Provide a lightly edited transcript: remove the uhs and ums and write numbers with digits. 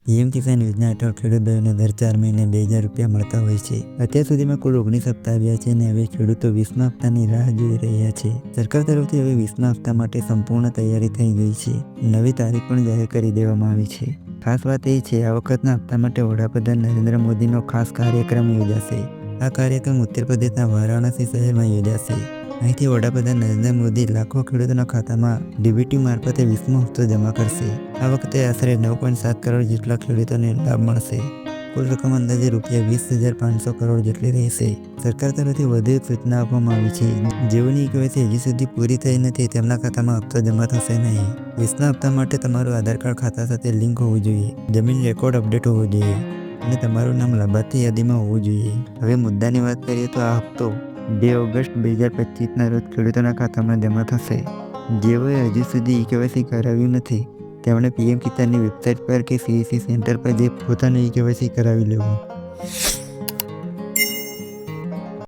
PM કિસાન યોજના હેઠળ ખેડૂતોને દર 4 મહિને 2,000 રૂપિયા મળતા હોય છે। અત્યાર સુધીમાં કુલ 19 હપ્તા આવ્યા છે અને હવે ખેડૂતો 20મા હપ્તાની રાહ જોઈ રહ્યા છે। સરકાર તરફથી હવે 20મા હપ્તા માટે સંપૂર્ણ તૈયારી થઈ ગઈ છે। નવી તારીખ પણ જાહેર કરી દેવામાં આવી છે। ખાસ વાત એ છે, આ વખતના હપ્તા માટે વડાપ્રધાન નરેન્દ્ર મોદીનો ખાસ કાર્યક્રમ યોજાશે। આ કાર્યક્રમ ઉત્તર પ્રદેશના વારાણસી શહેરમાં યોજાશે। અહીંથી વડાપ્રધાન નરેન્દ્ર મોદી લાખો ખેડૂતોના ખાતામાં ડીબીટી મારફતે 20મો હપ્તો જમા કરશે। આ વખતે આશરે 9.7 કરોડ જેટલા ખેડૂતોને લાભ મળશે। કુલ રકમ અંદાજે ₹20,500 કરોડ જેટલી રહેશે। સરકાર તરફથી વધુ એક સૂચના આપવામાં આવી છે, જેઓની કેવાયસી હજી સુધી પૂરી થઈ નથી તેમના ખાતામાં હપ્તો જમા થશે નહીં। 20મા હપ્તા માટે તમારું આધાર કાર્ડ ખાતા સાથે લિંક હોવું જોઈએ, જમીન રેકોર્ડ અપડેટ હોવો જોઈએ અને તમારું નામ લાભાર્થી યાદીમાં હોવું જોઈએ। હવે મુદ્દાની વાત કરીએ તો આ હપ્તો 2 ઓગસ્ટ 2025ના રોજ ખેડૂતોના ખાતામાં જમા થશે। જેઓએ હજુ સુધી કેવાયસી કરાવ્યું નથી તેમણે પીએમ કિસાનની વેબસાઇટ પર કે સીએસસી સેન્ટર પર જઈ પોતાનું કેવાયસી કરાવી લેવું।